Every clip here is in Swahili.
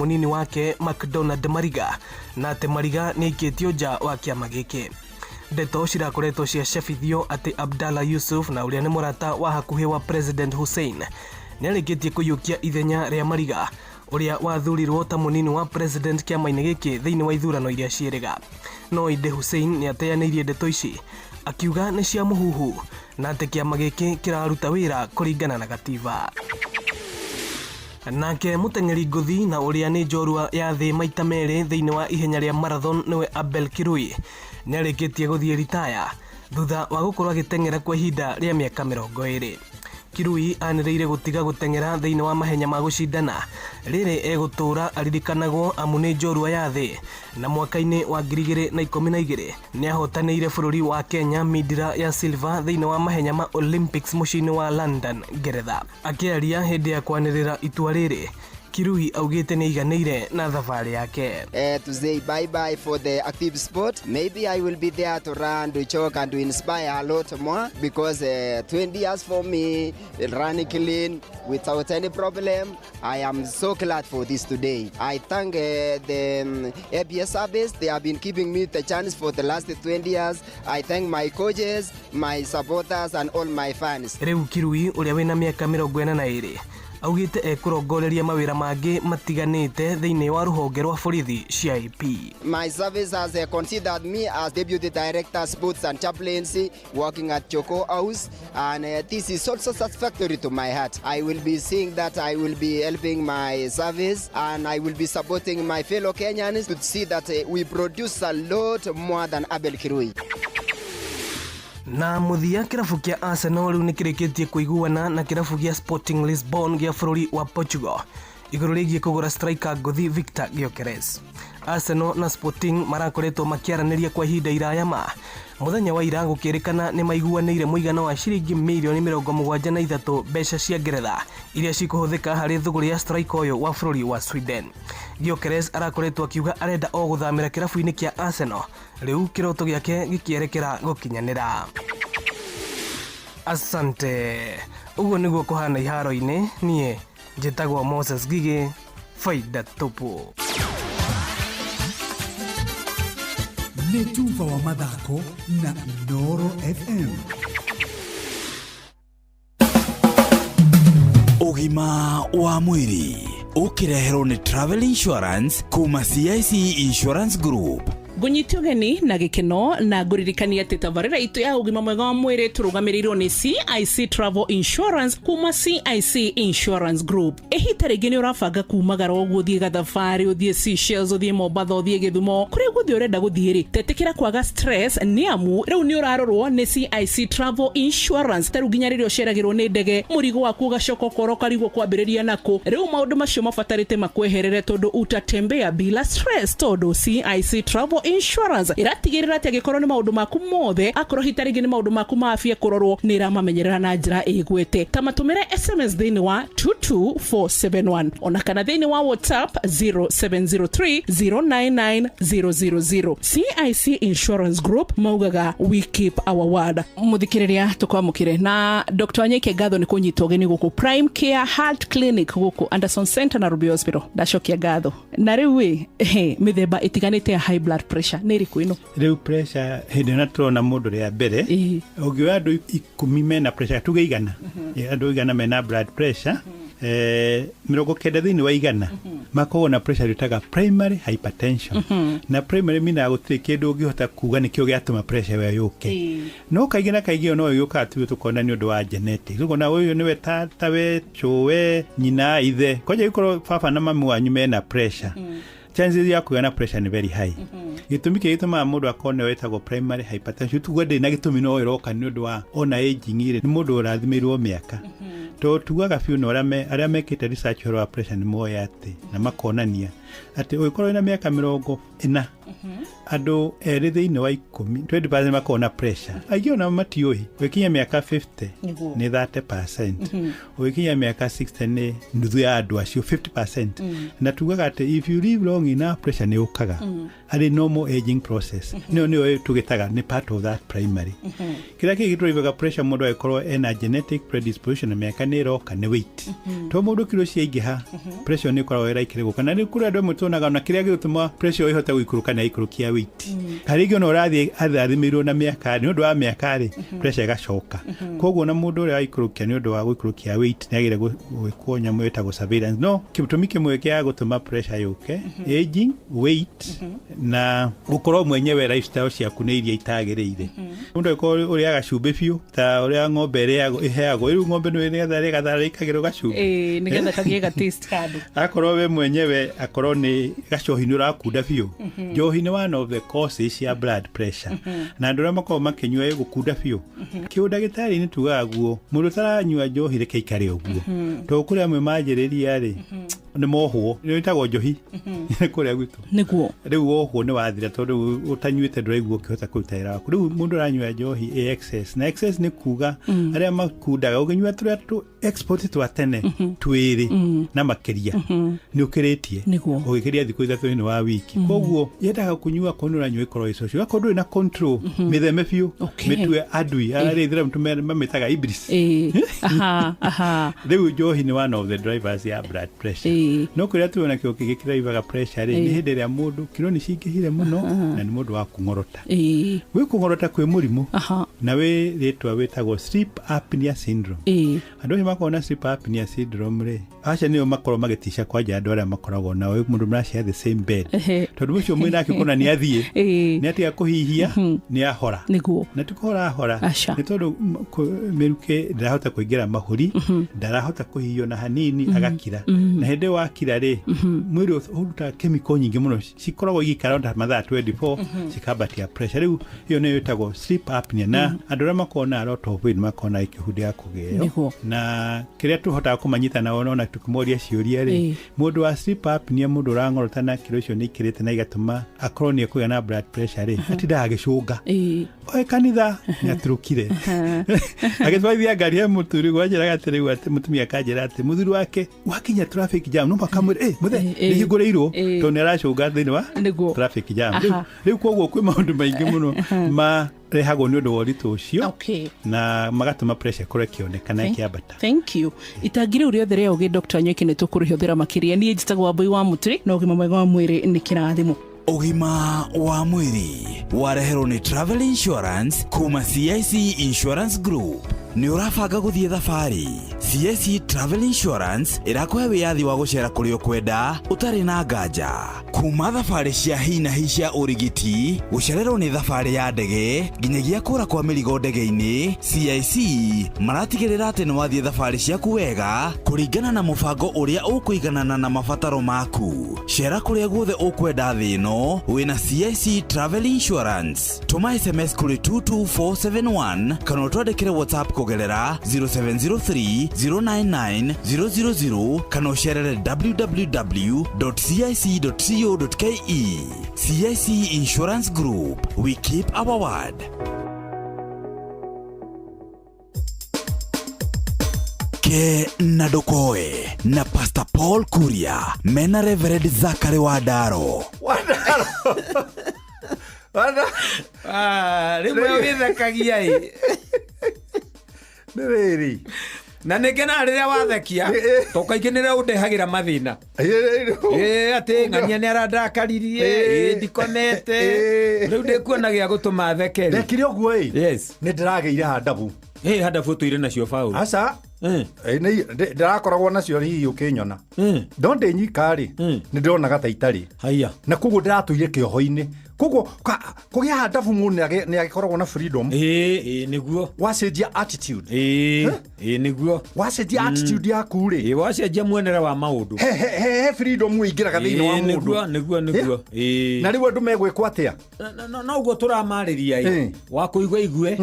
munini wake McDonald Mariga na ati Mariga ni aikitio nja wa kiama giki. Ndeto cirakoretwo ciacabithio ati Abdalla Yusuf na uria ni murata wa hakuhi wa President Hussein ni arikitie kuyukia ithenya ria Mariga uria wathurirwo ta munini wa president kiama-ini giki thiini wa ithurano iria cieriga. No inde Hussein ni ateanirie ndeto ici akiuga ni cia muhuhu na ati kiama giki kiraruta wira kuringana na gatiba. Nake muteng'eri nguthi na uria ni njorua ya thi maita meri thiini wa ihenya ria marathon niwe Abel Kirui ni arikitie guthie ritaya thutha wa gukorwo agiteng'era kwa ihinda ria miaka 20. Kirui anireire gutiga guteng'era thiini wa mahenya ma gucindana riri egutura aririkanagwo amu ni njorua ya thi na mwaka-ini wa 2012 ni ahotanĩire bũrũri wa Kenya midira ya silver thiini wa mahenya ma Olympics muciĩ-inĩ wa London, Ngeretha. Akiaria hindi ya kwanĩrĩra itua riri, Kirui augite ni iganĩire na thabarĩ yake. To say bye bye for the active sport. Maybe I will be there to run, to choke and to inspire a lot more because 20 years for me running clean without any problem. I am so glad for this today. I thank the ABS service. They have been giving me the chance for the last 20 years. I thank my coaches, my supporters and all my fans. Riu Kirui uria wina miaka 42 augite ekurongoreria mawira mangi matiganite thiini wa ruhonge rwa borithi CIP. My service has considered me as deputy director sports and chaplaincy working at Choco House, and this is also satisfactory to my heart. I will be seeing that I will be helping my service and I will be supporting my fellow Kenyans to see that we produce a lot more than Abel Kirui. Na muthia kirabu kia Arsenal riu nikirikitie kuiguana na kirabu kia Sporting Lisbon gia bũrũri wa Portugal iguru rigie kugura striker nguthi Victor Gyökeres. Arsenal na Sporting marakoretwo makiaraniria kwa ihinda iraya ma muthenya wa ira gukirikana ni maiguanĩire mũigana wa ciringi mirioni 73 mbeca cia Ngeretha iria cikuhuthika hari thuguri ya striker uyu wa bũrũri wa Sweden. Gyökeres arakoretwo akiuga arenda o guthamira kirabu-ini kia Arsenal riu kiroto giake gikierekera gukinyanira. Asante. Uguo niguo kuhana iharo-ini. Nie njitagwo Moses Gigi, Faida Tupu. Netuva wa mathako na Noro FM. Ugima wa mwiri ukireherwo ni Travel Insurance kuma CIC Insurance Group. Gunyiti ugeni na gikeno na nguririkania ati tabarĩra itu ya ugima mwega wa mwĩrĩ turugamirirwo ni CIC Travel Insurance kuma CIC Insurance Group. Ehita rĩngĩ nĩ ũrabanga kumagara ũgũthiĩ gathabarĩ, ũthiĩ Seychelles, ũthiĩ Mombasa, ũthiĩ Gĩthumo, kũrĩa guothe ũrenda gũthiĩ-rĩ, tetĩkĩra kwaga stress nĩ amu rĩu nĩ ũrarorwo nĩ CIC Travel Insurance. Tarĩu nginya rĩrĩa ũceragĩrwo nĩ ndege, mũrigo waku ũgacoka ũkorwo karigwo kwambĩrĩria nako, rĩu maũndũ macio mabatarĩte makweherere tondũ utatembea bila stress tondũ CIC Travel Insurance iratigirira ati agikorwo ni maundu maku mothe akorwo hitarigi ni maundu maku ma afya kurorwo ni ramamenyerera na njira igwete. Tamatumire SMS thiini wa 22471 ona kana thiini wa WhatsApp 0703099000. CIC Insurance Group maugaga we keep our word. Muthikiriria tukwamukire na Dr. Wanyeke Ngatho ni kunyita ugeni guku Prime Care Heart Clinic guku Anderson Center na Ruby Hospital. Ndacokia Ngatho. Na riu mithemba itiganite ya high blood pressure neri kwino. Riu pressure hindi na turona mundu ria mbere ugiwa andu 10 mena pressure tuge igana andu igana mena blood pressure 90 thiini wa igana makorwo na pressure ritaga primary hypertension na primary mina gutire kindu ungihota kuga nikio giatuma pressure we yuke no kaigi na kaigi no yuka tu tukona ni undu wa genetic rugo na uyu niwe tata we chowe nyina ithe koje ikoro baba na mami wanyu mena pressure chances ya kuona pressure ni very high. Gitumi gituma mundu akone wetagwo primary hypertension tugwende na gitumi no iroka ni undu wa ona aging ire ni mundu urathimirwo miaka to tugaga fiu no aria mekite research wa pressure ni moya ati na makonania ati ugikorwo na miaka 40 andå erä thä inä wa 20% makorwo na pressure aingä ona matiå gå kinya mä aka 50 nä 30%, gå kinya mä aka 60 nä nuthu ya andå acio 50%. Na tugaga atä if you live long enough pressure nä å kaga arä normal aging process nä o tå gä taga nä part of that primary. kä rä a kä gä tå rivaga pressure må ndå agäkorwo ena genetic predisposition na mä aka nä roka nä weight to må ndå kiro ciaingä ha pressure nä koragwo ä gå kana nä kå rä andå amwe tånaga ona kä rä a gä gå tå ma pressure ä hote gå ikå rå kana ikå rå kia weight harä ngä ona å rathiä athathimä irwo na mä aka nä å ndå wa mä aka rä pressure ĩgacoka koguo na må ndå å rä a waikå rå kia nä å ndå wa gå ikå rå kia weight nä agä re gwä kwo nyamå ä tagwo surveillance no kä tå mi kä mwe kä a gå tå ma pressure yå ke aging weight na gå korwo mwenyewe lifestyle ciaku nä iria itagä rä ire må ndå agä å rä aga cumbä biå ta å rä a ng'ombe ä heagwo rä u ng'ombe nä getha rä gatharä ikagä rwo gacumbä nä getha kagä ga taste kando akorwo we mwenyewe akorwo nä gacohi nä å rakunda biå njohi nä one of the causes cia blood pressure na andå arä a makorwo makä nyua gå kunda biå kä å ndagä tarä nä tugaga guo må ndå taranyua njohi reke ikare å guo tondå kå rä amwe manjä rä ria rä nä mohwo nä ĩtagwo njohi kå rä a gwitå nĩguo rä u wohwo nä wathira tondå å tanyuä te ndå raigua å kä hota kå ruta wĩra waku rä u må ndå aranyua njohi excess na excess nä kuga arä a makundaga å gä nyua tå rä a export twa tene twĩrĩ na makä nä å kä rä tie Nĩguo. å gä kä ria thikå ithatå thä wa wiki koguo yendaga kå nyua korwo nä å ranyua ĩkorwo ĩco cio akorwo ndå rä na control mä theme biå Okay. mä tue andui arä thira mamä taga ibris rä u njohi nä one of the drivers ya blood pressure no kå rä a tuona kä o kä gä kä raivaga pressure rä nä hä ndä ä rä a må ndå kä ro nä cingä hire må no na nä må ndå wa kå ng'orota gwä kå ng'orota kwä må rimå na wä rä twa wä tagwo sleep apnea syndrome andå acio makorwo na sleep apnea syndrome rä aca nä o makorwo magä tica kwanja andå arä a makoragwo nao må ndå maracia the same bed tondå å cio mwä nake kona nä athiä nä atiga kå hihia nä ahora nĩguo na tå kora ahora Aca. nä tondå mä rukä ndarahota kå ingä ra mahåri ndarahota kå hihio na hanini agakira na hä ndä wakira rä mwä rä å rutaga chemical nyingä må no cikoragwo igikara ta mathaa 24 cikambatia pressure rä u ä yo nä ä tagwo sleep apnea na andå arä a makorwo na lot of weight makorwo na kä hundi ya kå geo Nĩguo. na kä rä a tå hotaga kå manyita nao ona tå kä moria ciåria rä må ndå wa sleep apnea må ndå å rang'orota na kä ro icio nä ikä rä te na igatå ma akorwo nä ekå gä na blood pressure rä atindaga agä cånga oe kanitha nä atä rå kire agä twithia ngari ya må turi gwanjä raga atä rä u atä må tumia kanjä ra atä må thuri wake wakinya traffic jam no makamwä må the nä hingå rä irwo tondå nä aracånga thä inä wa Nĩguo. traffic jam rä u koguo kwä maå ndå maingä må no marehagwo nä å ndå wa å ritå å cio Okay. na magatå ma pressure korwo kä onekana kä ambata Thank you. Itangi rĩu rĩothe rĩa ũgĩ Dr. Nyweke nĩ tũkũrĩhũthĩra makĩria niĩ njĩtagwo Wambui wa Mũturi na ũgima mwega wa mwĩrĩ nĩ kĩrathimo ũgima wa mwĩrĩ wareherwo nĩ Travel Insurance kuma CIC Insurance Group nĩ ũrabanga gũthiĩ thabarĩ CIC Travel Insurance ĩrakũhe wĩyathi wa gũcera kũrĩa ũkwenda ũtarĩ na nganja kuma thabarĩ cia hi na hi cia ũrigiti gũcererwo nĩ thabarĩ ya ndege nginyagia kũra kwa mĩrigo ndege-inĩ CIC maratigĩrĩra atĩ nĩ wathiĩ thabarĩ ciaku wega kũringana na mũbango ũrĩa ũkũiganana na mabataro maku cera kũrĩa guothe ũkwenda thĩ ĩno wĩna CIC Travel Insurance tũma SMS kũrĩ 22471 kana ũtwandĩkĩre WhatsApp kũgerera 0703 099 000 kana ũcerere www.cic.co.ke. CIC Insurance Group, we keep our word. Ke Nadokoe na Pastor Paul Kuria mena Reverend Zachary Wadaro rimwe ũgĩthekagia ĩ nĩ rĩrĩ na nĩ ngena rĩrĩa wathekia tokaingĩ nĩrĩa ũndehagĩra mathĩna atĩ ng'ania nĩ arandakaririe ndikomete rĩu ndĩkuona gĩa gũtũma theke ndekire ũguo ĩ yes nĩ ndĩragĩire handabu handabu tũire nacio Paul aca ndĩrakoragwo nacio hihi ũkĩnyona no ndĩ nyika rĩ nĩ ndĩronaga ta itarĩ haya na koguo ndĩratũire kĩoho-inĩ koguo kũgĩa handabu mũndũ nĩ agĩkoragwo na freedom nĩguo wacenjia attitude nĩguo wacenjia attitude yaku rĩ wacenjia muonere wa maũndũ he freedom ũingĩraga thĩinĩ wa mũndũ nĩguo na rĩu andũ megwĩkwo atĩa no ũguo tũramarĩria wa kũigua igue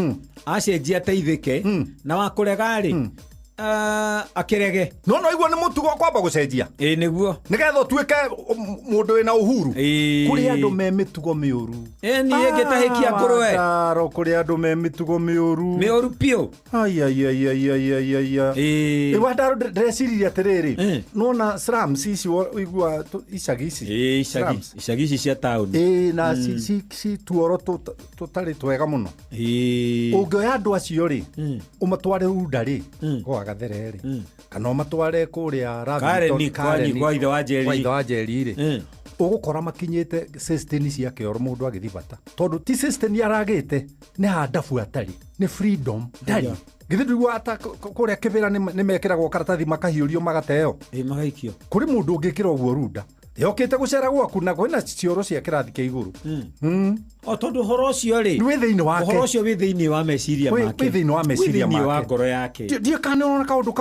acenjia teithĩke na wa kũrega rĩ akirege no igua nĩ mũtugo kwamba gũcenjia nĩguo nĩgetha ũtuĩke mũndũ wĩna ũhuru kũrĩ andũ me mĩtugo mĩũru niĩ ngĩtahĩkia ngũrwe Ndaro kũrĩ andũ me mĩtugo mĩũru piũ Ewa Ndaro ndĩreciririe atĩrĩrĩ nona slums ici igua icagi ici icagi ici cia taũni na ci tuoro tũtarĩ twega mũno ũngĩoya andũ acio rĩ ũmatware runda rĩ gwa Gathere rĩ kana ũmatware kũrĩa Karen kwa ithe wa Njeri rĩ ũgũkora makinyĩte system cia kĩoro mũndũ agĩthiĩ bata tondũ ti system aragĩte nĩ handabu atarĩ nĩ freedom ndari githĩndũ ata kũrĩa kĩbĩra nĩ mekĩragwo karatathi makahiũrio magateo magaikio kũrĩ mũndũ ũngĩkĩra ũguo runda yokĩte gũcera gwaku na kwĩna cioro cia kĩrathi kĩa igũrũ o tondũ horo ũcio rĩ wĩ thĩinĩ wake horo ũcio wĩ thĩinĩ wa meciria make wĩ thĩinĩ wa meciria make wa ngoro yake ndiĩ kana ona kaũndũ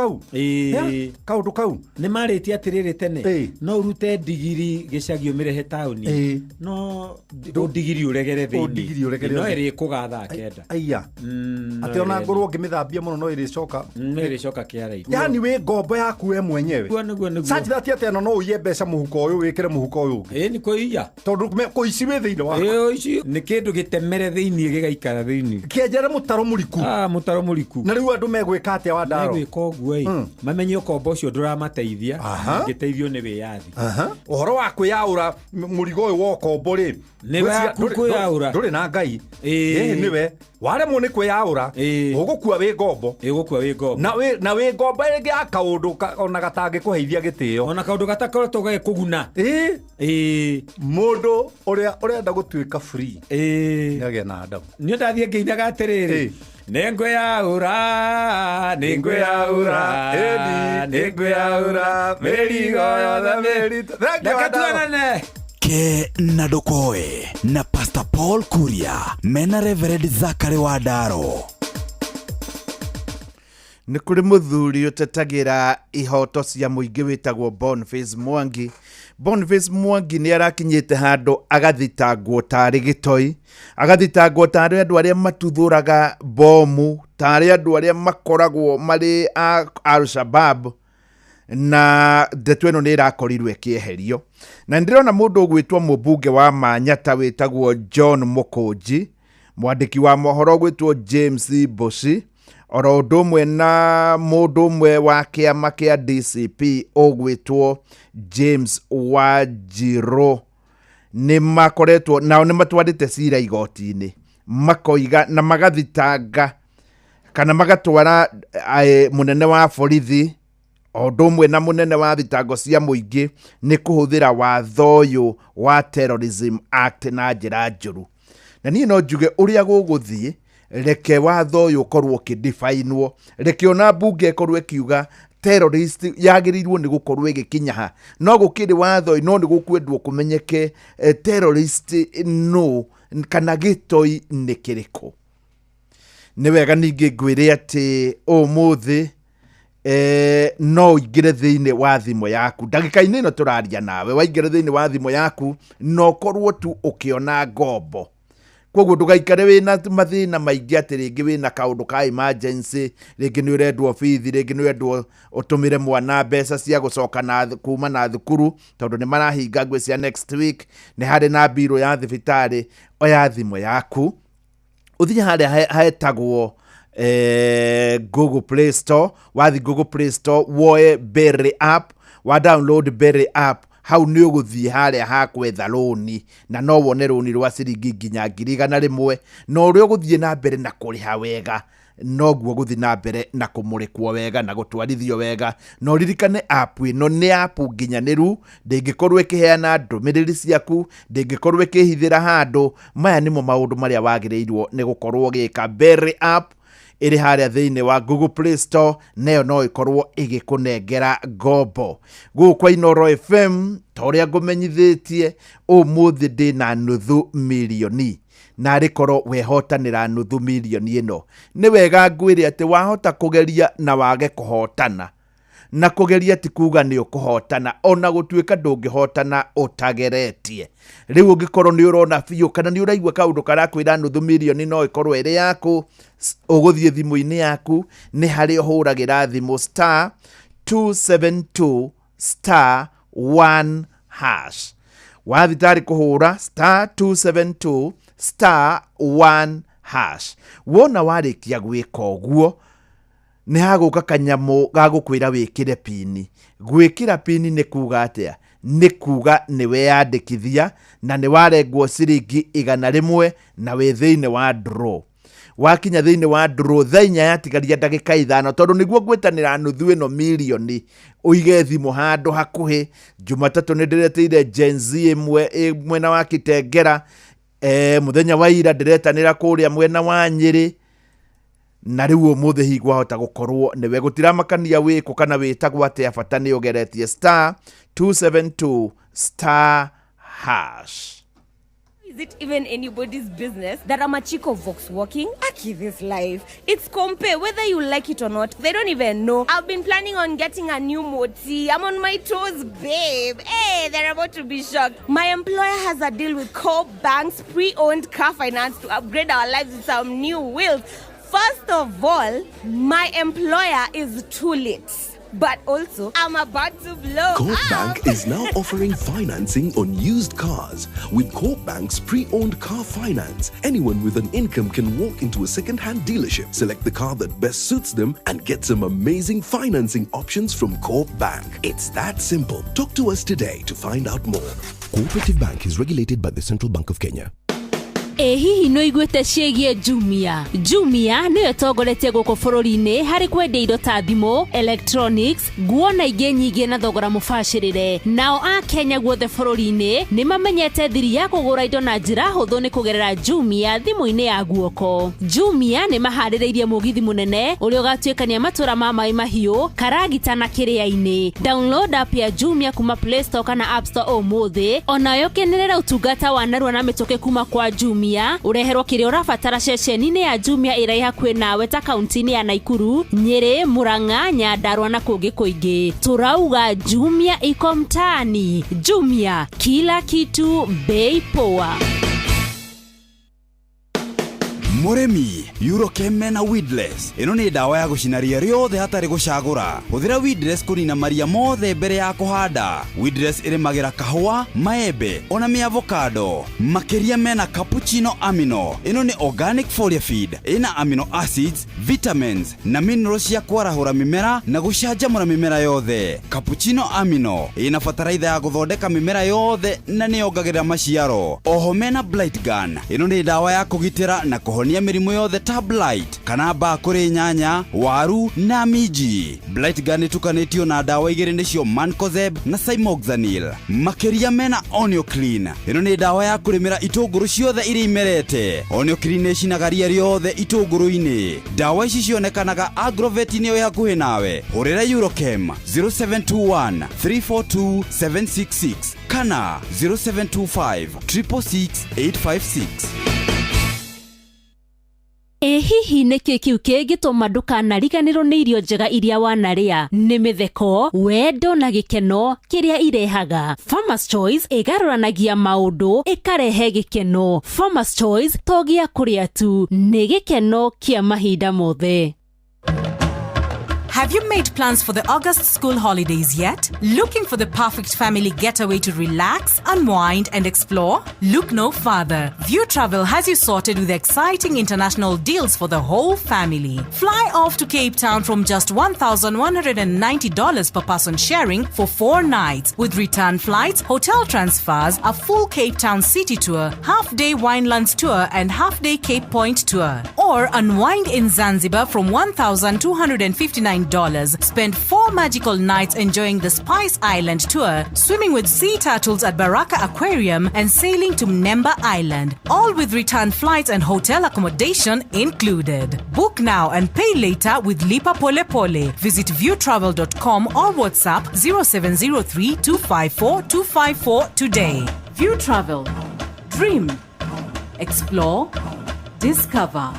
kau nĩ marĩtie atĩrĩrĩ tene no urute ndigiri gĩcagi ũmĩrehe taũni no ndigiri ũregere thĩinĩ no ĩrĩ kũgatha kenda atĩ ona ngũrwo ngĩmĩthambia mũno no ĩrĩcoka kĩara-inĩ yani wĩ ngombo yaku we mwenyewe such that atĩ no ũiye mbeca mũhuko ũyũ wĩkĩre mũhuko ũyũ ũngĩ nĩ kũiya tondũ kũici wĩ thĩinĩ wako nĩ kĩndũ gĩtemere thĩinĩ gĩgaikara thĩinĩ kĩenjere mũtaro mũriku na rĩu andũ megwĩka atĩa wa Ndaro megwĩka ũguo mamenye ũkombo ũcio ndũramateithia ngĩteithio nĩ wĩyathi ũhoro wa kwĩyaũra mũrigo ũyũ wa ũkombo rĩ ndũrĩ na Ngai nĩwe waremwo nĩ kwĩyaũra ũgũkua wĩ ngombo na wĩ ngombo rĩngĩ ya kaũndũ ona gatangĩkũheithia gĩtĩo ona kaũndũ gatakoretwo gagĩkũguna mũndũ ũrĩa ũrenda gũtuĩka free nĩagĩa na adabu niĩ ndathiĩ ngĩinaga atĩrĩrĩ nĩngwĩyaũra mĩrigo yothe mĩritũ reke tuonane ke na ndokoe na Pastor Paul Kuria mena Reverend Zachary wa Ndaro nĩ kũrĩ mũthuri ũtetagira ihoto cia mũingĩ wĩtagwo Boniface Mwangi. Boniface Mwangi nĩ arakinyĩte handũ agathitangwo tarĩ gĩtoi, agathitangwo tarĩ andũ arĩa matuthũraga bomu, tarĩ andũ arĩa makoragwo marĩ Al-Shabab, na ndeto ĩno nĩ ĩrakorirwo ĩkĩeherio. Na ndĩrona mũndũ ũgwĩtwo mũmbunge wa Manyata wĩtagwo John Mũkũnji, mwandĩki wa mohoro gwĩtwo James Boshi, oro ũndũ ũmwe na mũndũ ũmwe wa kĩama kĩa DCP ũgwĩtwo James Wanjiru nĩ makoretwo nao nĩ matwarĩte cira igoti-inĩ makoiga na magathitanga kana magatwara mũnene wa borithi o ũndũ ũmwe na mũnene wa thitango cia mũingĩ nĩ kũhũthĩra watho ũyũ wa Terrorism Act na njĩra njũru. Na niĩ no njuge ũrĩa gũgũthiĩ reke watho ũyũ ũkorwo ũkĩdefainwo, reke ona mbunge ĩkorwo ĩkiuga terrorist yagĩrĩirwo nĩ gũkorwo ĩgĩkinya ha, no gũkĩrĩ watho no nĩ gũkwendwo kũmenyeke terrorist no kana gĩtoi nĩ kĩrĩkũ. Nĩ wega ningĩ ngwĩre atĩ ũmũthĩ no ingĩre thĩinĩ wa thimũ yaku ndagĩka-inĩ ĩno tũraria nawe, waingĩra thĩinĩ wa thimũ yaku no korwo tu ũkĩona ngombo. Koguo ndũgaikare wĩna mathĩna maingĩ atĩ rĩngĩ wĩna kaũndũ ka emergency, rĩngĩ nĩ ũrendwo bithi, rĩngĩ nĩ ũrendwo ũtũmĩre mwana mbeca cia gũcoka kuma na thukuru tondũ nĩ marahinga ngwĩcia next week, nĩ harĩ na mbirũ ya thibitarĩ. Oya thimũ yaku ũthiĩ harĩa hetagwo Google Play Store, wathi Google Play Store woe Berry app, wa download Berry app, hau nĩ ũgũthiĩ harĩa hakwetha rũni na no wone rũni rwa ciringi nginya 100 no ũrĩa ũgũthiĩ na mbere na kũrĩha wega noguo gũthiĩ na mbere na kũmũrĩkwo wega na gũtwarithio wega. No ririkane app ĩno nĩ app nginyanĩru, ndĩngĩkorwo ĩkĩheana ndũmĩrĩri ciaku, ndĩngĩkorwo ĩkĩhithĩra handũ. Maya nĩmo maũndũ marĩa wagĩrĩirwo nĩ gũkorwo gĩka. Berry app ĩrĩ harĩa thĩinĩ wa Google Play Store, nayo no ĩkorwo ĩgĩkũnengera ngombo. Gũkwa Inooro FM ta ũrĩa ngũmenyithĩtie ũmũthĩ ndĩ na nuthu mirioni, na rĩkorwo wehotanĩra nuthu mirioni ĩno. Nĩ wega ngwĩre atĩ wahota kũgeria na wage kũhotana, na kugeria ti kuga ni ukuhotana ona gutuika ndungihotana utageretie riu ungikorwo ni urona biu kana ni uraigua kaundu karakwira nuthu milioni no ikorwo iri yaku uguthie thimu-ini yaku ni hari uhuragira thimu star 272 star 1 hash wathitari kuhura star 272 star 1 hash wona warikia gwika uguo ni haguka kanyamu gagukwira wikire pini gwikira pini ni kuga atia ni kuga ni weyandikithia na ni warengwo ciringi 100 na wi thiini wa draw wakinya thiini wa draw thainya yatigaria ndagika 5 tondu niguo ngwitanira nuthu ino milioni uige thimu handu hakuhi Jumatatu ni ndireteire Gen Z mwena wa Kitengera muthenya wa ira ndiretanira kuria mwena wa Nyeri na riu umuthi higwa hota gukorwo niwe gutiramakania wiko kana witagwo atia bata ni ugeretie star 272 star hash. Is it even anybody's business that I'm a chick of Vox walking? Aki, this life. It's compare whether you like it or not. They don't even know. I've been planning on getting a new moti. I'm on my toes, babe. Hey, they're about to be shocked. My employer has a deal with Coop Bank's pre-owned car finance to upgrade our lives with some new wheels. First of all, my employer is too late. But also, I'm about to blow Coop up. Bank is now offering financing on used cars. With Coop Bank's pre-owned car finance, anyone with an income can walk into a second-hand dealership, select the car that best suits them, and get some amazing financing options from Coop Bank. It's that simple. Talk to us today to find out more. Cooperative Bank is regulated by the Central Bank of Kenya. Hihi no igwete ciegie Jumia. Jumia niyo tongoretie guku bururi-ini hari kwendia indo ta thimu, electronics, nguo na ingĩ nyingĩ na thogora mubashirire. Nao a Kenya guothe bururi-ini ni mamenyete thiri ya kugura indo na njira huthu ni kugerera Jumia thimu-ini ya guoko. Jumia ni maharĩrĩirie mugithi munene uria ugatuikania matura ma mai mahiu, karagita na kiria-ini. Download app ya Jumia kuma Play Store kana App Store umuthi. Onayo kenerera utungata wa narua na mitoke kuma kwa Jumia. Ureherwo kiria urabatara ceceni-ini ya Jumia ira hakuhi nawe ta kaunti-ini ya Naikuru, Nyeri, Murang'a, Nyandarua na kungi kuingi. Turauga Jumia iko mtaani. Jumia, kila kitu bei poa. Muremi, Eurochem na Weedless. Ino ni dawa ya gucinaria riothe hatari gucagura. Huthira Weedless kunina maria mothe mbere ya kuhanda. Weedless irimagira kahua, maembe, ona mi avocado. Makiria mena cappuccino amino. Ino ni organic foliar feed. Ina amino acids, vitamins na minerals ya kwarahura mimera na gucanjamura mimera yothe. Cappuccino amino ina fataraitha ya guthondeka mimera yothe na ni yongagirira maciaro. Oho mena blight gun. Ino ni dawa ya kugitira na kuhonia mirimu yothe ta blight kana mbaa kuri nyanya, waru na miji. Blight gun itukanitio na dawa igiri nicio Mancozeb na Cymoxanil. Makiria mena Onio Clean. Ino ni dawa ya kurimira itunguru ciothe iri imerete. Onio Clean icinagaria riothe itunguru-ini. Dawa ici cionekanaga Agrovet-ini yo hakuhi nawe. Hurira Eurochem 0721 342 766 kana 0725 666 856. Hihi niki kiu kingituma ndukanariganirwo ni irio njega iria wanaria? Ni mitheko, wendo na gikeno kiria irehaga. Farmers Choice igaruranagia maundu ikarehe gikeno. Farmers Choice togia kuria tu, ni gikeno kia mahinda mothe. Have you made plans for the August school holidays yet? Looking for the perfect family getaway to relax, unwind, and explore? Look no further. View Travel has you sorted with exciting international deals for the whole family. Fly off to Cape Town from just $1,190 per person sharing for 4 nights with return flights, hotel transfers, a full Cape Town city tour, half-day Winelands tour, and half-day Cape Point tour. Or unwind in Zanzibar from $1,259. Spend 4 magical nights enjoying the Spice Island tour, swimming with sea turtles at Baraka Aquarium, and sailing to Mnemba Island. All with return flights and hotel accommodation included. Book now and pay later with Lipa Pole Pole. Visit viewtravel.com or WhatsApp 0703 254 254 today. View Travel. Dream. Explore. Discover.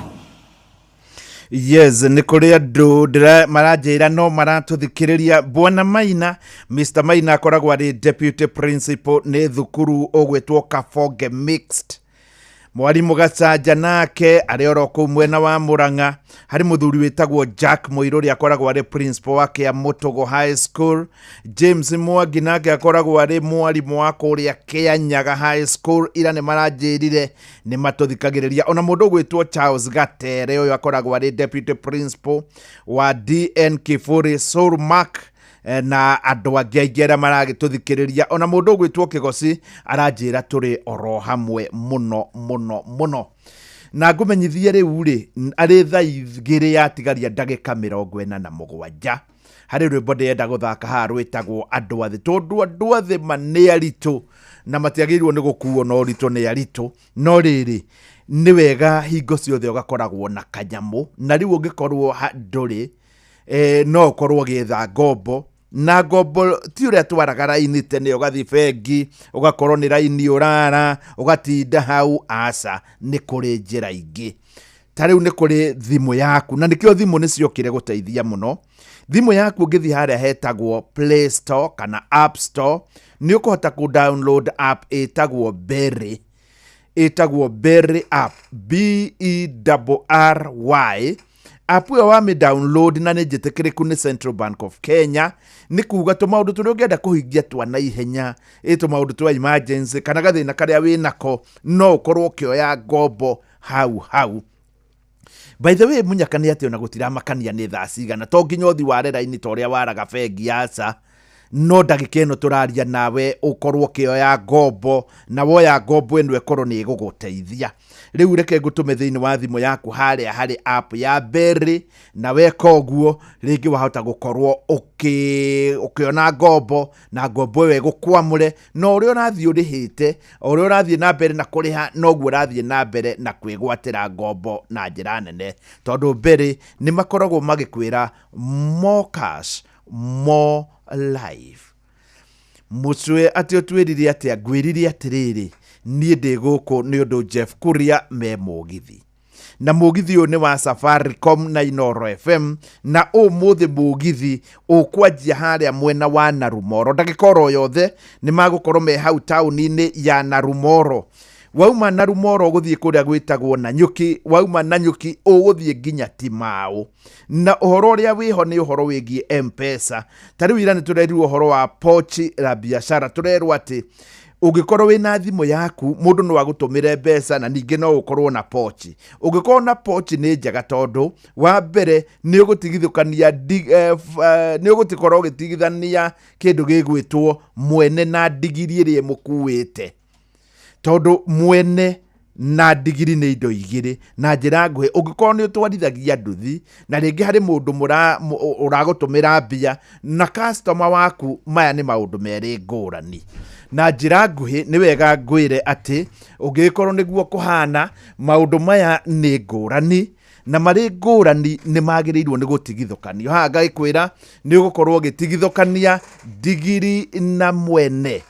Yes, nä kå rä andå maranjä ra no maratåthikä rä ria. Bwana Maina, Mr Maina akoragwo arä deputy principal nä thukuru å gwä two Kaboge Mixed. Mwarimå Gacanja nake arä oro kå mwena wa Murang'a. Harĩ mũthuri wĩtagwo Jack Mũirũ ũrĩa akoragwo arĩ principal wa Kĩamũtũgũ High School. James Mwangi nake akoragwo arĩ mwarimũ wa kũrĩa Kĩanyaga High School. Ira nĩ maranjĩrire nĩ matũthikagĩrĩria. Ona mũndũ ũgwĩtwo Charles Gatere ũyũ akoragwo arĩ deputy principal wa DN Kĩbũrĩ Solmark na andũ angĩ aingĩ arĩa maragĩtũthikĩrĩria. Ona mũndũ ũgwĩtwo Kĩgoci aranjĩra tũrĩ oro hamwe mũno mũno mũno. Na ngũmenyithie rĩu rĩ arĩ thaa igĩrĩ yatigaria ndagĩka 47 harĩ rwĩmbo ndĩrenda gũthaka haha rwĩtagwo andũ athĩ, tondũ andũ athĩ nĩ aritũ na matiagĩrĩirwo nĩ gũkuo na ũritũ nĩ aritũ, no rĩrĩ nĩ wega hingo ciothe ũgakoragwo na kanyamũ. Na rĩu ũngĩkorwo ndũrĩ no ũkorwo ũgĩetha ngombo, na ngombo ti ũrĩa twaraga raini tene ũgathi bengi ũgakorwo nĩ raini ũrara ũgatinda hau. Aca nĩ kũrĩ njĩra ingĩ. Ta rĩu nĩ kũrĩ thimũ yaku, na nĩkĩo thimũ nĩ ciokire gũteithia mũno. Thimũ yaku ũngĩthi harĩa hetagwo Play Store kana App Store, nĩ ũkũhota ku-download app ĩtagwo Berry. Ĩtagwo Berry app, BERRY. App ĩyo wamĩ-download na nĩ njĩtĩkĩrĩku nĩ Central Bank of Kenya. Nĩ kuuga tũmaũndũ tũrĩa ũngĩenda kũhingia twa na ihenya, tũmaũndũ twa emergency kana gathĩna karĩa wĩnako, no ũkorwo ũkĩoya ngombo hau. By the way, Munyaka nĩ atĩ ona gũtiramakania nĩ thaa cigana, to nginya ũthi ware raini ta ũrĩa waraga bengi. Aca no ndagĩka ĩno tũraria nawe ũkorwo ũkĩoya ngombo, na woya ngombo ĩno ĩkorwo nĩ ĩgũgũteithia. Rĩu reke ngũtũme thĩinĩ wa thimũ yaku harĩa harĩ app ya Berry, na weka ũguo rĩngĩ wahota gũkorwo ũkĩona ngombo, na ngombo ĩyo ĩgũkwamũre. Na ũrĩa ũrathiĩ ũrĩhĩte, ũrĩa ũrathiĩ na mbere na kũrĩha, noguo ũrathiĩ na mbere na kwĩgwatĩra ngombo na njĩra nene, tondũ Berry nĩ makoragwo magĩkwĩra more cash, more life. Mũcwe atĩ ũtwĩrire atĩa? Ngwĩrire atĩrĩrĩ, niĩ ndĩ gũkũ nĩ ũndũ Jeff Kuria me mũgithi, na mũgithi ũyũ nĩ wa Safaricom na Inooro FM, na ũmũthĩ mũgithi ũkwanjia harĩa mwena wa Narumoro. Ndagĩka oro yothe nĩ magũkorwo me hau taũni-inĩ ya Narumoro. Wauma Narumoro ũgũthiĩ kũrĩa gwĩtagwo Nanyuki, wauma Nanyuki ũgũthiĩ nginya Timau. Na ũhoro ũrĩa wĩho nĩ ũhoro wĩgiĩ M-Pesa. Ta rĩu ira nĩ tũrerirwo ũhoro wa Pochi la Biashara. Tũrerwo atĩ ũngĩkorwo wĩna thimũ yaku, mũndũ no agũtũmĩre mbeca na ningĩ no ũkorwo na Pochi. Ũngĩkorwo na Pochi nĩ njega, tondũ wa mbere nĩ ũgũtigithũkania nĩ ũgũtikorwo ũgĩtigithania kĩndũ gĩgwĩtwo mwene na ndigiri ĩrĩa mũkuĩte, tondũ mwene na ndigiri nĩ indo igĩrĩ. Na njĩra nguhĩ, ũngĩkorwo nĩ ũtwarithagia nduthi na rĩngĩ harĩ mũndũ ũragũtũmĩra mbia na customer waku, maya nĩ maũndũ merĩ ngũrani. Na njĩra nguhĩ nĩ wega ngwĩre atĩ ũngĩkorwo nĩguo kũhana, maũndũ maya nĩ ngũrani, na marĩ ngũrani nĩ magĩrĩirwo nĩ gũtigithũkanio. Haha ngagĩkwĩra nĩ ũgũkorwo ũgĩtigithũkania ndigiri na mwene.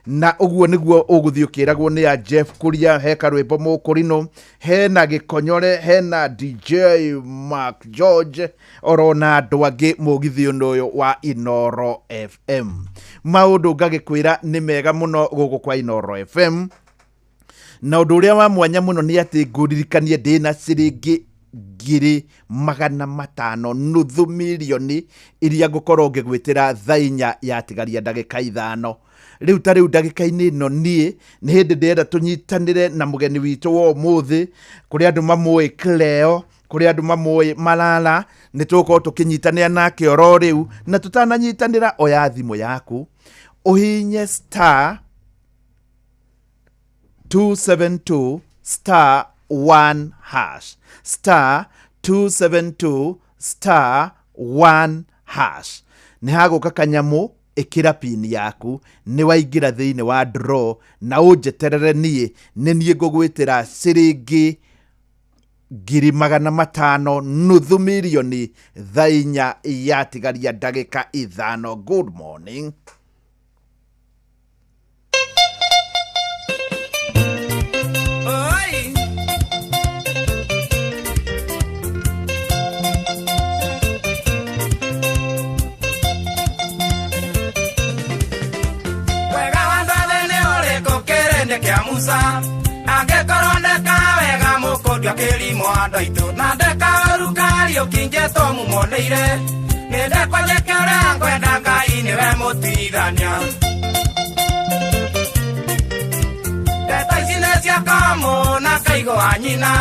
Na ũguo nĩguo ũgũthiĩ ũkĩragwo nĩ ya Jeff Kuria. He karwĩmbo mũkũrinũ, hena Gĩkonyore, hena DJ Mark George, oro na andũ angĩ mũgithi ũyũ wa Inooro FM. Maũndũ ngagĩkwĩra nĩ mega mũno gũkũ kwa Inooro FM, na ũndũ ũrĩa wa mwanya mũno nĩ atĩ ngũririkanie ndĩna ciringi 500,000, nuthu mirioni, iria ngũkorwo ngĩgwĩtĩra thaa 4 yatigaria ndagĩka 5. Rĩu ta rĩu ndagĩka-inĩ ĩno niĩ nĩ hĩndĩ ndĩrenda tũnyitanĩre na mũgeni witũ wa ũmũthĩ. Kũrĩ andũ mamũĩ Cleo, kũrĩ andũ mamũĩ Malala, nĩ tũgũkorwo tũkĩnyitanĩra nake oro rĩu. Na tũtananyitanĩra, oya thimũ yaku ũhinye *272 *1#, *272 *1#. Nĩ hagũka kanyamũ, ĩkĩra pin yaku, nĩ waingĩra thĩinĩ wa draw, na ũnjeterere niĩ ngũgwĩtĩra ciringi 500,000, nuthu mirioni, thaa 4 yatigaria ndagĩka 5. Good morning. kia Musa angĩkorwo ndekawega mũkũndio kĩrimũ andũ aitũ na ndekaũrukari ũkĩnjetwo mũmoneire nĩndekwanjĩke ũrĩa ngwenda Ngai nĩwe mũtuithania ndeto ici nĩ cia kamũ na kaigũ wa nyina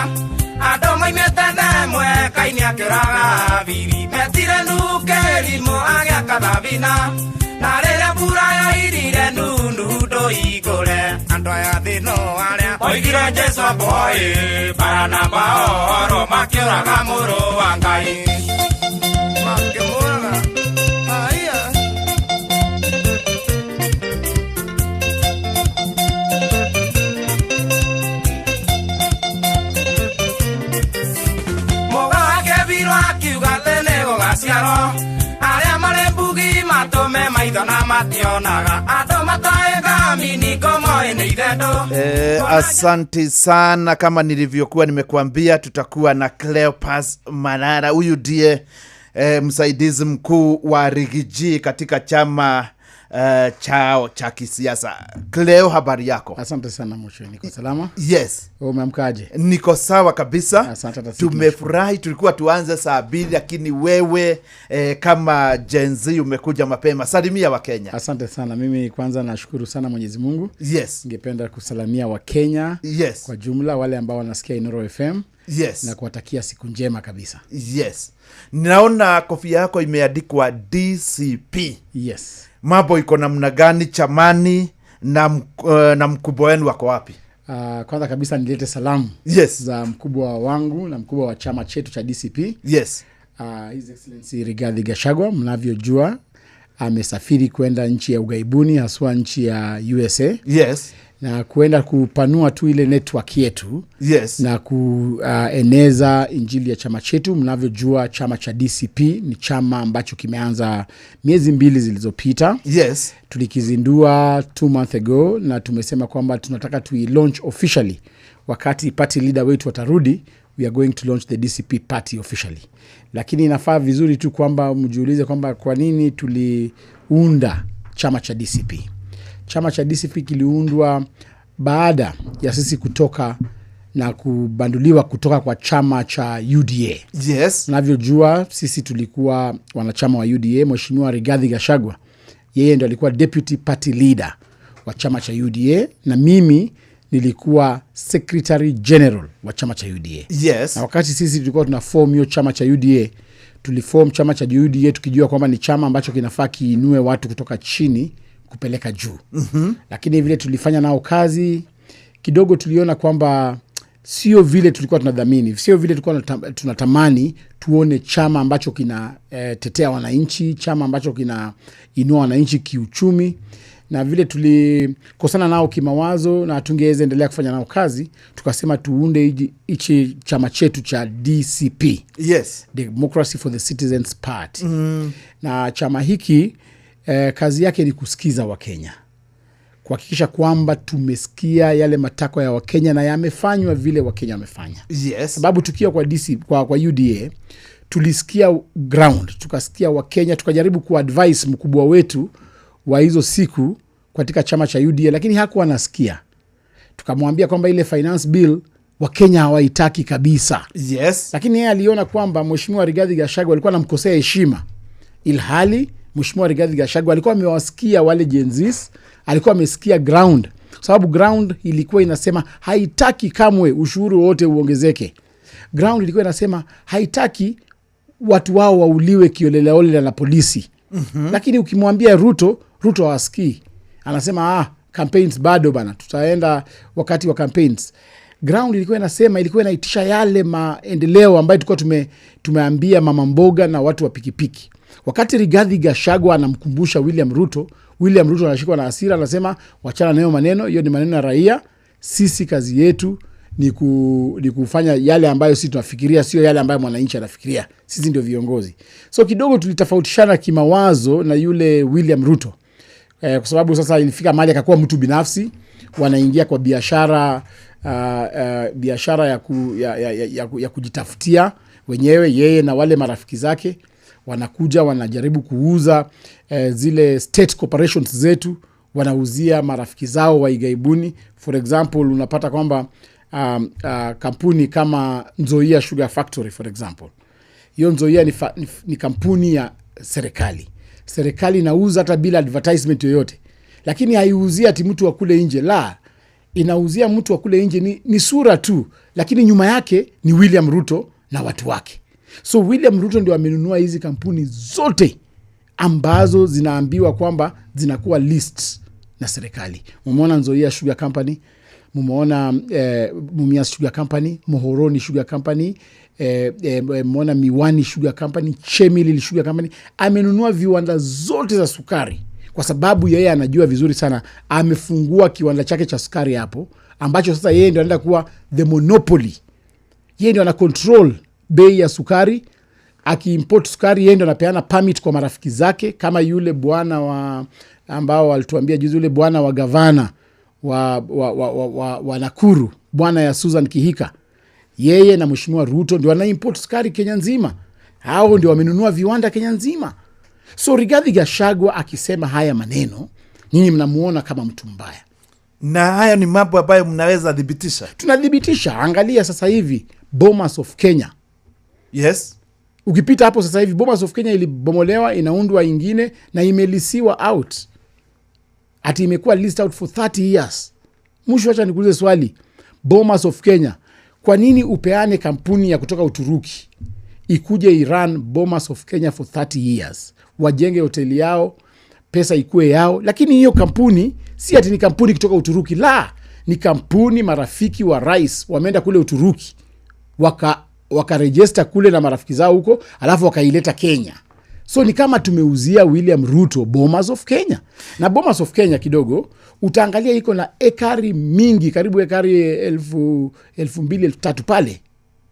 andũ maimĩte ndemwe Ngai nĩakĩũraga Habili metire Nuhu kĩrimũ agĩaka thabina na rĩrĩa mbura yairire nundu ndũihingũre andũ aya thĩ no arĩa oigire Jesũ boĩ Baranaba Ohoro makĩũraga mũrũ wa Ngai makĩmũraga haiya mũga wake Bilu akiuga atĩ nĩ gũgaciarwo arĩa marĩ mbugi matũme maitho na mationaga andũ mataĩga miniko moĩ nĩ ithendũ Asante sana, kama nilivyokuwa nimekuambia tutakuwa na Cleopas Malala. Huyu ndiye msaidizi mkuu wa Rigiji katika chama chao cha kisiasa. Cleo, habari yako? Asante sana Mosho, niko salama. Yes. Umeamkaje? Niko sawa kabisa. Asante. Tumefurahi, tulikuwa tuanze saa 2 lakini wewe kama Gen Z umekuja mapema. Salimia wa Kenya. Asante sana. Mimi kwanza nashukuru sana Mwenyezi Mungu. Yes. Ningependa kusalamia wa Kenya. Yes. Kwa jumla wale ambao wanasikia Inoro FM. Yes. Na kuwatakia siku njema kabisa. Yes. Ninaona kofia yako imeandikwa DCP. Yes. Mambo iko namna gani chamani na mkubwa wenu wako wapi? Kwanza kabisa nilete salamu. Yes. Za mkubwa wangu na mkubwa wa chama chetu cha DCP. Yes. His Excellency Rigathi Gachagua, mnavyojua amesafiri kwenda nchi ya ugaibuni, haswa nchi ya USA. Yes. Na kuenda kupanua tu ile network yetu. Yes. Na kueneza injili ya chama chetu. Mnavyojua chama cha DCP ni chama ambacho kimeanza miezi 2 zilizopita. Yes. Tulikizindua 2 months ago na tumesema kwamba tunataka launch officially. Wakati party leader wetu watarudi, we are going to launch the DCP party officially. Lakini inafaa vizuri tu kwamba mjiulize kwamba kwa nini tuliunda chama cha DCP. Chama cha DCP kiliundwa baada ya sisi kutoka na kubanduliwa kutoka kwa chama cha UDA. Yes. Navyojua sisi tulikuwa wanachama wa UDA. Mheshimiwa Rigathi Gachagua, yeye ndo alikuwa deputy party leader wa chama cha UDA na mimi nilikuwa secretary general wa chama cha UDA. Yes. Na wakati sisi tulikuwa tunaform hiyo chama cha UDA, tuliform chama cha UDA tukijua kwamba ni chama ambacho kinafaa kiinue watu kutoka chini kupeleka juu. Lakini vile tulifanya nao kazi kidogo tuliona kwamba sio vile tulikuwa tunadhamini, sio vile tulikuwa tunatamani tuone chama ambacho kina tetea wananchi, chama ambacho kina inua wananchi kiuchumi. Na vile tulikosana nao kimawazo na tungeweza endelea kufanya nao kazi, tukasema tuunde hichi chama chetu cha DCP. Yes. Democracy for the Citizens Party. Na chama hiki kazi yake ni kusikiza Wakenya, kuhakikisha kwamba tumesikia yale matakwa ya Wakenya na yamefanywa vile Wakenya wamefanya. Yes. Sababu tukiwa kwa UDA tulisikia ground, tukasikia Wakenya, tukajaribu kuadvise mkubwa wetu wa hizo siku katika chama cha UDA, lakini hakuwa nasikia. Tukamwambia kwamba ile finance bill Wakenya hawaitaki kabisa. Yes. Lakini yeye aliona kwamba Mheshimiwa Rigathi Gachagua alikuwa anamkosea heshima, ilhali Mheshimiwa Rigathi Gachagua alikuwa amewasikia wale Gen Zs, alikuwa amesikia ground. Sababu ground ilikuwa inasema haitaki kamwe ushuru wote uongezeke. Ground ilikuwa inasema haitaki watu wao wauliwe kiolelaolela na polisi. Lakini ukimwambia Ruto hawasikii. Anasema campaigns bado bana, tutaenda wakati wa campaigns. Ground ilikuwa inasema, ilikuwa inaitisha yale maendeleo ambayo tulikuwa tumeambia mama mboga na watu wa pikipiki. Wakati Rigathi Gachagua anamkumbusha William Ruto anashikwa na hasira, anasema wachana nayo maneno, hiyo ni maneno ya raia. Sisi kazi yetu ni kufanya yale ambayo sisi tunafikiria, sio yale ambayo mwananchi anafikiria. Sisi ndio viongozi. So kidogo tulitofautishana kimawazo na yule William Ruto. Kwa sababu sasa ilifika mahali akakuwa mtu binafsi, wanaingia kwa biashara ya kujitafutia wenyewe, yeye na wale marafiki zake wanakuja wanajaribu kuuza zile state corporations zetu, wanauzia marafiki zao wa igaibuni. For example, unapata kwamba kampuni kama Nzoia Sugar Factory for example. Hiyo Nzoia ni kampuni ya serikali. Serikali inauza hata bila advertisement yoyote. Lakini haiuzia ati mtu wa kule nje. La, inauzia mtu wa kule nje ni sura tu, lakini nyuma yake ni William Ruto na watu wake. So William Ruto ndio amenunua hizi kampuni zote ambazo zinaambiwa kwamba zinakuwa list na serikali. Mumeona Nzoia Sugar Company, mumeona Mumias Sugar Company, Mohoroni Sugar Company, mumeona Miwani Sugar Company, Chemili Sugar Company. Amenunua viwanda zote za sukari kwa sababu yeye anajua vizuri sana. Amefungua kiwanda chake cha sukari hapo, ambacho sasa yeye ndio anaenda kuwa the monopoly. Yeye ndio ana control bei ya sukari. Akiimport sukari, yeye ndio anapeana permit kwa marafiki zake, kama yule bwana wa ambao walituambia juzi, yule bwana wa gavana wa Nakuru, bwana ya Susan Kihika. Yeye na Mheshimiwa Ruto ndio wanaimport sukari Kenya nzima. Hao ndio wamenunua viwanda Kenya nzima. So Rigathi Gachagua akisema haya maneno, nyinyi mnamuona kama mtu mbaya. Na haya ni mambo ambayo mnaweza dhibitisha. Tunadhibitisha. Angalia sasa hivi Bomas of Kenya. Yes. Ukipita hapo sasa hivi Bomas of Kenya ilibomolewa, inaundwa ingine na imelisiwa out. Ati imekuwa list out for 30 years. Mwisho acha nikuulize swali. Bomas of Kenya, kwa nini upeane kampuni ya kutoka Uturuki ikuje Iran Bomas of Kenya for 30 years? Wajenge hoteli yao, pesa ikue yao, lakini hiyo kampuni si ati ni kampuni kutoka Uturuki. La, ni kampuni marafiki wa rais wameenda kule Uturuki, wakaregister kule na marafiki zao huko, alafu wakaileta Kenya. So ni kama tumeuzia William Ruto Bomas of Kenya. Na Bomas of Kenya kidogo utaangalia iko na ekari mingi, karibu ekari 2,000-3,000 pale.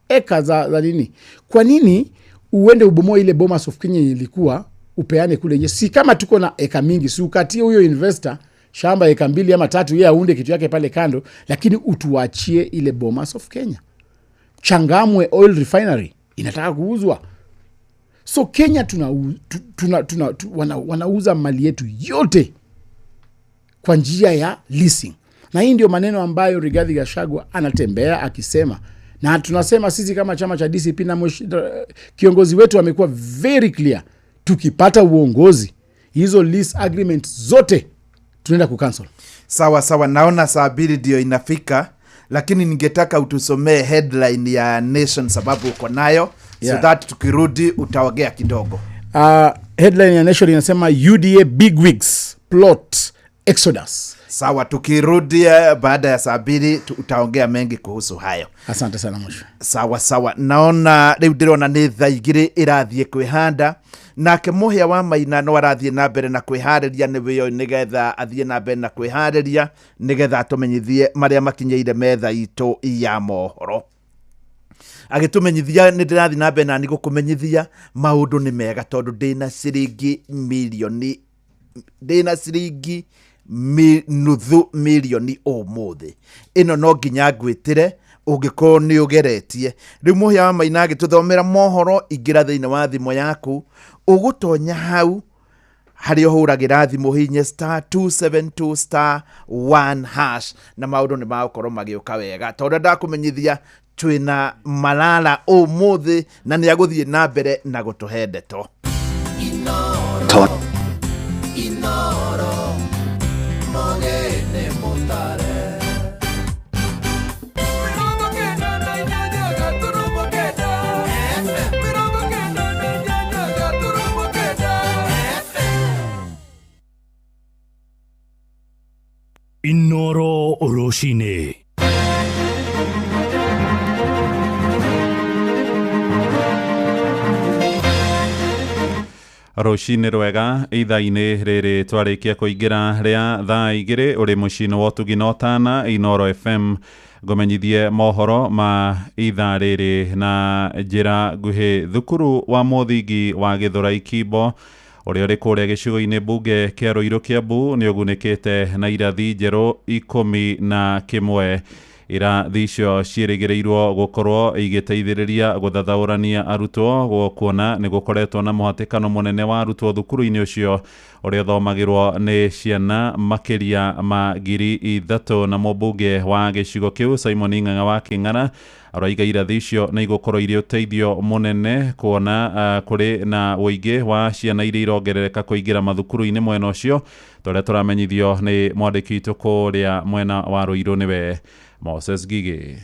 Eka za nini? Kwa nini uende ubomoe ile Bomas of Kenya ilikuwa upeane kule nje? Si kama tuko na eka mingi, si ukatie huyo investor shamba eka 2 ama 3, yeye aunde kitu yake pale kando, lakini utuachie ile Bomas of Kenya. Changamwe Oil Refinery inataka kuuzwa. So Kenya wanauza mali yetu yote kwa njia ya leasing. Na hii ndio maneno ambayo Rigathi Gachagua anatembea akisema. Na tunasema sisi kama chama cha DCP na kiongozi wetu amekuwa very clear. Tukipata uongozi, hizo lease agreement zote tunaenda kucancel. Sawa, naona saa 2 ndio inafika, lakini ningetaka utusomee headline ya Nation sababu uko nayo. So that tukirudi utaongea kidogo. Headline ya Nation inasema UDA bigwigs plot exodus. Sawa, tukirudi baada ya saa 2 utaongea mengi kuhusu hayo. Asante sana mwisho. Sawa, naona leo ndirona ni thaigire irathie kwihanda, nake Muhia wa Maina no arathie na mbere na kwihariria niwe nigetha athie na mbere na kwihariria nigetha tumenyithie maria makinyeire metha itu ya mohoro. Agitumenyithia ni ndirathi na mbere na ni gukumenyithia maundu ni mega tondu ndina ciringi nuthu milioni umuthi. Ino no nginya ngwitire ungikorwo ni ugeretie. Riu Muhia wa Maina agituthomera mohoro, ingira thiini wa thimu yaku, ugutonya hau hario huragira thimu hinye *272*1# na maundu ni magukorwo magiuka wega tondu ndakumenyithia twina malala umuthi na ni aguthie na mbere na gutuhe ndeto. Inoro Oroshine. Roshine rwega ithaa-inĩ rĩrĩ twarĩkia kũingĩra rĩa thaa igĩrĩ ũrĩ mũciĩ-inĩ wa Ũtugi Tana Inoro FM ngomenyithie mohoro ma ithaa rĩrĩ na njĩra nguhĩ. Thukuru wa mũthingi wa Gĩthũrai Kimbo ũrĩa ũrĩ kũrĩa gĩcigo-inĩ mbunge kĩa Rũirũ Kiambu nĩ ũgunĩkĩte na irathi njerũ 11. irathi icio ciĩrĩgĩrĩirwo gũkorwo igĩteithĩrĩria gũthathaũrania arutwo kuona nĩ gũkoretwo na mũhatĩkano mũnene wa arutwo thukuru-inĩ ũcio ũrĩa ũthomagĩrwo nĩ ciana makĩria ma 3,000 na mũmbunge wa gĩcigo kĩu Simon Ng'ang'a wa Kĩng'ara aroiga irathi icio nĩ igũkorwo irĩ ũteithio mũnene kuona kũrĩ na ũingĩ wa ciana iria irongerereka kũingĩra mathukuru-inĩ mwena ũcio tũrĩa tũramenyithio nĩ mwandĩki witũ kũrĩa mwena wa Rũirũ nĩwe Moses Gigi.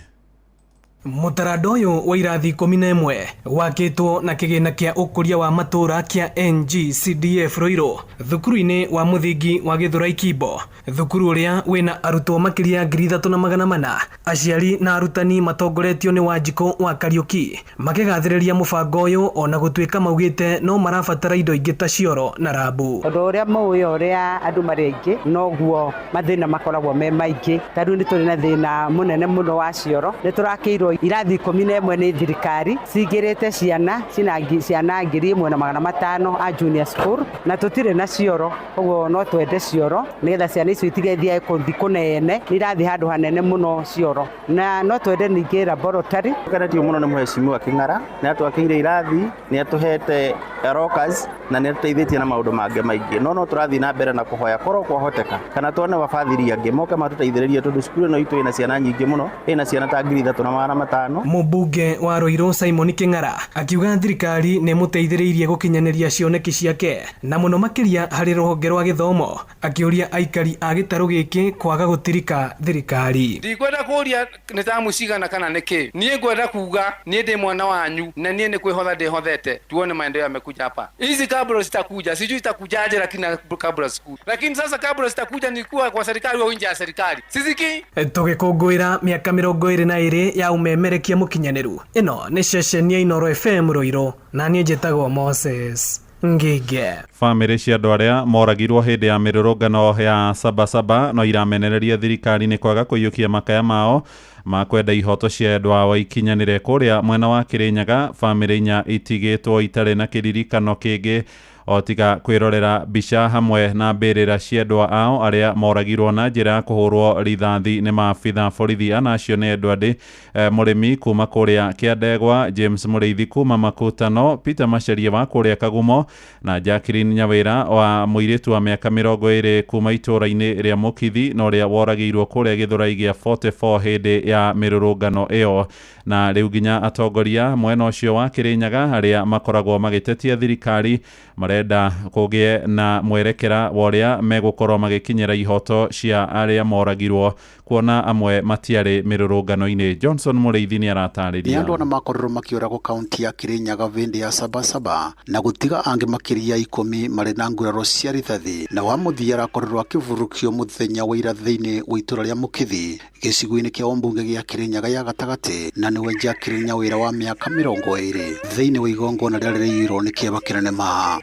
Mũtaranda ũyũ wa irathi 11 wakĩtwo na kĩgĩna kĩa ũkũria wa matũra kĩa NGCDF Rũirũ thukuru-inĩ wa mũthingi wa Gĩthũrai Kimbo, thukuru ũrĩa wĩna arutwo makĩria 3,400. Aciari na arutani matongoretio nĩ Wanjikũ wa Kariũki makĩgathĩrĩria mũbango ũyũ ona gũtuĩka maugĩte no marabatara indo ingĩ ta cioro na rabu. Ũndũ ũrĩa mũĩ ũrĩa andũ marĩ aingĩ noguo mathĩna makoragwo me maingĩ, tondũ nĩ tũrĩ na thĩna mũnene mũno wa cioro. Nĩ tũrakĩirwo irathi 11 nĩ thirikari cingĩrĩte ciana 1,500 a junior school na tũtirĩ na cioro, koguo no twende cioro nĩgetha ciana icio itigethia kũthi kũnene irathi handũ hanene mũno cioro, na no twende ningĩ laboratory. Tukanatio mũno nĩ Mheshimiwa Kĩng'ara, nĩ atwakĩire irathi, nĩ atũhete rockers na nĩ atũteithĩtie na maũndũ mangĩ maingĩ, no tũrathiĩ na mbere na kũhoya korwo kwahoteka kana tuone wabadhiri angĩ moke matũteithĩrĩrie, tondũ cukuru ĩno itũ ĩna ciana nyingĩ mũno, ĩna ciana ta 3,500. Mũmbunge wa Rũirũ Simon Kĩng'ara akiuga thirikari nĩ mũteithĩrĩirie gũkinyanĩria cioneki ciake na mũno makĩria harĩ rũhonge rwa gĩthomo, akĩũria aikari a gĩtarũ gĩkĩ kwaga gũtirika thirikari. Ndikwenda kũria nĩ tamu cigana kana nĩkĩ, niĩ ngwenda kuga niĩ ndĩ mwana wanyu na niĩ nĩ kwĩhotha ndĩhothete, tuone maendeleo yamekuja hapa. Hizi kabla zitakuja, sijui itakujaje, lakini kabla siku, lakini sasa kabla zitakuja ni kuwa kwa serikali au nje ya serikali siziki. Tũgĩkũngũĩra mĩaka 22 ya umemerekia mũkinyanĩru. Ĩno nĩ ceceni ya Inooro FM Rũirũ na niĩ njĩtagwo Moses Ngige. Famĩrĩ cia andũ arĩa moragirwo hĩndĩ ya mĩrũrũngano ya Sabasaba no iramenereria thirikari nĩ kwaga kũiyũkia makaya mao ma kwenda ihoto cia andũ ao ikinyanĩre kũrĩa mwena wa Kĩrĩnyaga. Famĩrĩ 4 itigĩtwo itarĩ na kĩririkano kĩngĩ o tiga kwĩrorera mbica hamwe na mbĩrĩra cia andũ ao arĩa moragirwo na njĩra ya kũhũrwo rithathi nĩ maabitha borithi. Ana acio nĩ Edward mũrĩmi kuma kũrĩa Kĩandegwa, James Mũrĩithi kuma Makutano, Peter Macharia wa kũrĩa Kagumo na Jacqueline Nyawĩra wa mũirĩtu wa mĩaka 20 kuma itũra-inĩ rĩa Mũkithi na ũrĩa woragĩirwo kũrĩa Gĩthũrai gĩa 44 hĩndĩ ya mĩrũrũngano ĩyo. Na rĩu nginya atongoria mwena ũcio wa Kĩrĩnyaga arĩa makoragwo magĩtetia thirikari marenda kũgĩe na mwerekera wa ũrĩa megũkorwo magĩkinyĩra ihoto cia arĩa moragirwo, kuona amwe matiarĩ mĩrũrũngano-inĩ. Johnson Mũrĩithi nĩ aratarĩria. Nĩ andũ ona makorwo makĩũragwo kaunti ya Kĩrĩnyaga hĩndĩ ya Sabasaba na gũtiga angĩ makĩria 10 marĩ na nguraro cia rithathi, na wa mũthia arakorwo akĩvurukio mũthenya wa ira thĩinĩ wa itũra rĩa Mũkithi gĩcigo-inĩ kĩa ũmbunge gĩa Kĩrĩnyaga ya gatagatĩ, na nĩwe Jacqueline Nyawĩra wa mĩaka 20 thĩinĩ wa igongona rĩrĩa rĩrĩirwo nĩ kĩeba kĩnene ma.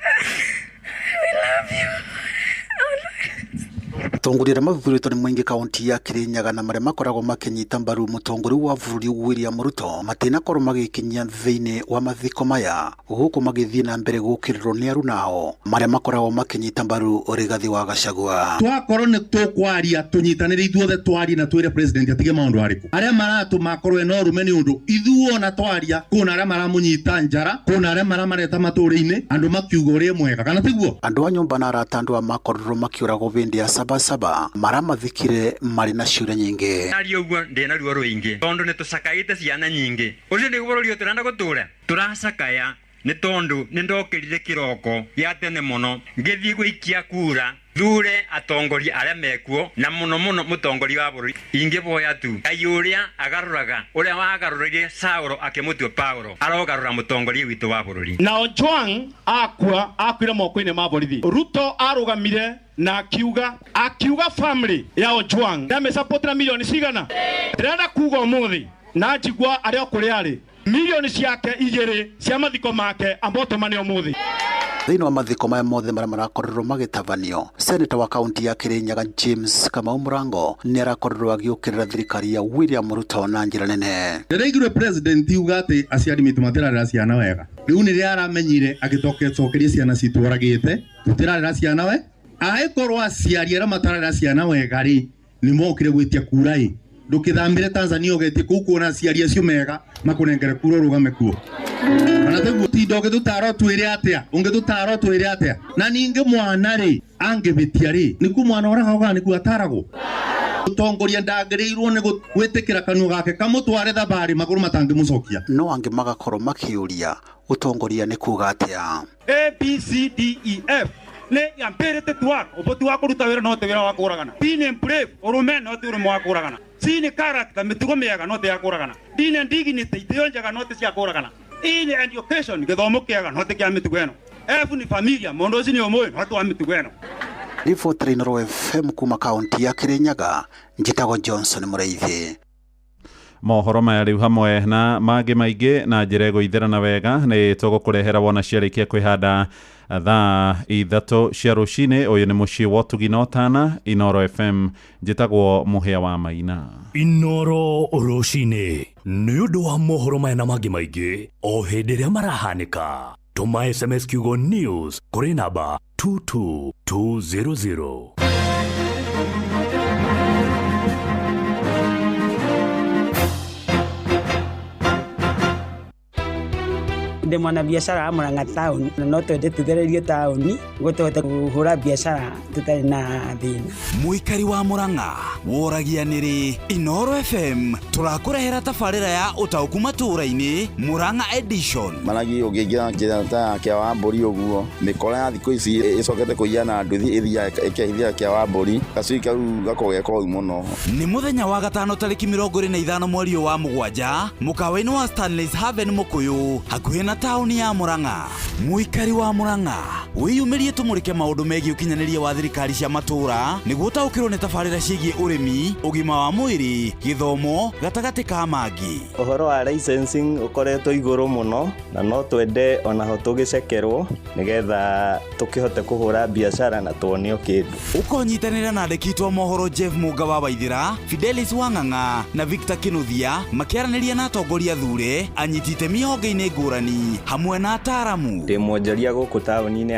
Tongorera mavurito ni mwingi kaunti ya Kĩrĩnyaga na marĩa makoragwo makinyita mbaru mũtongoria wa bũrũri William Ruto matĩna korwo magĩkinyia thĩinĩ wa mathiko maya gũkũ magĩthiĩ na mbere gũkĩrĩrwo nĩ arunao marĩa makoragwo makinyita mbaru Rigathi wa Gachagua. Twakorwo nĩ tũkwaria tũnyitanĩre ithuothe twarie na twĩre president atige maũndũ arĩkũ arĩa maratũma akorwo ena ũrũme nĩ ũndũ ithuo na twaria kuna arĩa maramũnyita njara, kuna arĩa maramareta matũũrĩ-inĩ andũ makiuga ũrĩa mwega kana tiguo. Andũ a nyũmba na arata andũ a makorwo makiũragwo hĩndĩ ya Sabasaba maramathikire marĩ na ciũria nyingĩ. Ario ũguo ndĩna ruo rũingĩ tondũ nĩ tũcakaĩte ciana nyingĩ. Ũcio nĩ bũrũri tũrenda gũtũũra tũracakaya nĩ tondũ nĩ ndokĩrire kĩroko gĩa tene mũno ngĩthiĩ gũikia kura thure atongoria arĩa mekuo na mũno mũno mũtongoria wa bũrũri ingĩboya tu Ngai ũrĩa agarũraga ũrĩa wagarũrire Saulo akĩmũtua Paulo arogarũra mũtongoria witũ wa bũrũri. Na Ojwang akuire moko-inĩ ma borithi. Ruto arũgamire na akiuga family ya Ojwang ndamĩsapotera milioni cigana. Ndĩrenda kuga ũmũthĩ na njigua arĩa kũrĩ arĩ milioni ciake 2 cia mathiko make ambotũmane ũmũthĩ. Thĩinĩ wa mathiko maya mothe marĩa marakorerwo magĩtabanio, seneta wa kaunti ya Kĩrĩnyaga James Kamau Mũrango nĩ arakorerwo agĩũkĩrĩra thirikari ya William Ruto na njĩra nene. Rĩrĩa president yuga atĩ aciari mitũ matirarera ciana wega, rĩu nĩ rĩrĩa aramenyire agĩcokeria ciana citũ oragĩte tutirarera ciana we. Aĩkorwo aciari arĩa matararera ciana wega rĩ nĩ mokire gwĩtia kura ndukithamire Tanzania ugetie kuu kuona aciari acio mega makunengere kuro rugame kuo kana teguo tindo ngitutara twire atia ungitutara twire atia na ninge mwana ri angibitia ri niku mwana ora hoga niku ataragwo utongoria ndagiriirwo ni gwitikira kanua gake kamutware thabari maguru matangimucokia no ange magakorwo makiuria utongoria ni kuga atia ABCDEF le yampirite twako oboti wako ruta wera no te wera wako uragana dine brave orume no te urimo wako uragana sine character mitugo mega no te yako uragana dine dignity tionjaga no te cia kuragana ine education githomo kiaga no te kia mitugo eno efu ni familia mondo cini omoyo no twa mitugo eno Riboti ya Inoro FM kuma kaunti ya Kirinyaga njitagwo Johnson Muraithi. Mohoro maya riu hamwe na mangĩ maingĩ na njĩra ĩgũithĩrana wega nĩ tũgũkũrehera wona ciarĩkia kwĩhanda thaa 3 cia rũcinĩ. Ũyũ nĩ mũciĩ wa Ũtugi na Ũtana, Inoro FM, njĩtagwo Mũhĩa wa Maina. Inoro rũcinĩ nĩ ũndũ wa mohoro maya na mangĩ maingĩ o hĩndĩ ĩrĩa marahanĩka. Tuma SMS kiugo news kũrĩ namba 22200. Ndi mwana biashara wa Murang'a town no twende tugererie tauni ngo tuhote kuhura biashara tutari na thina. Muikari wa Murang'a woragia niri Inoro FM turakurehera tabarĩra ya utauku matũra-inĩ Murang'a edition. Maragi ũngĩingĩra njĩra kia wa mbũri ũguo mĩkora ya thikũ ici ĩcokete kũiyana nduthi ĩthia ĩkĩithia kia wa mbũri gacui kau gakogeka ũru mũno. Nĩ mũthenya wa gatano tarĩki 25 mweri wa mũgwanja mũkawa-inĩ wa Stanley's Haven Mũkũyũ hakuhĩ na tauni ya Murang'a. Muikari wa Murang'a wĩyumĩrie tũmũrĩke maũndũ megiĩ ũkinyanĩria wa thirikari cia matũra nĩguo taũkĩrwo nĩ tabarĩra ciĩgiĩ ũrĩmi, ũgima wa mwĩrĩ, gĩthomo gatagatĩ ka mangĩ. Ũhoro wa licensing ũkoretwo igũrũ mũno na no twende ona ho tũgĩcekerwo nĩgetha tũkĩhote kũhũra biashara na tuonio kĩndũ. Ũkonyitanĩra na andĩki twa mohoro Jeff Mũnga wa Waithĩra, Fidelis Wang'ang'a na Victor Kinuthia makĩaranĩria na atongoria thure anyiti itemi honge-inĩ ngũrani hamwe na ataaramu. Ndĩ mwonjoria gũkũ taũni-inĩ ya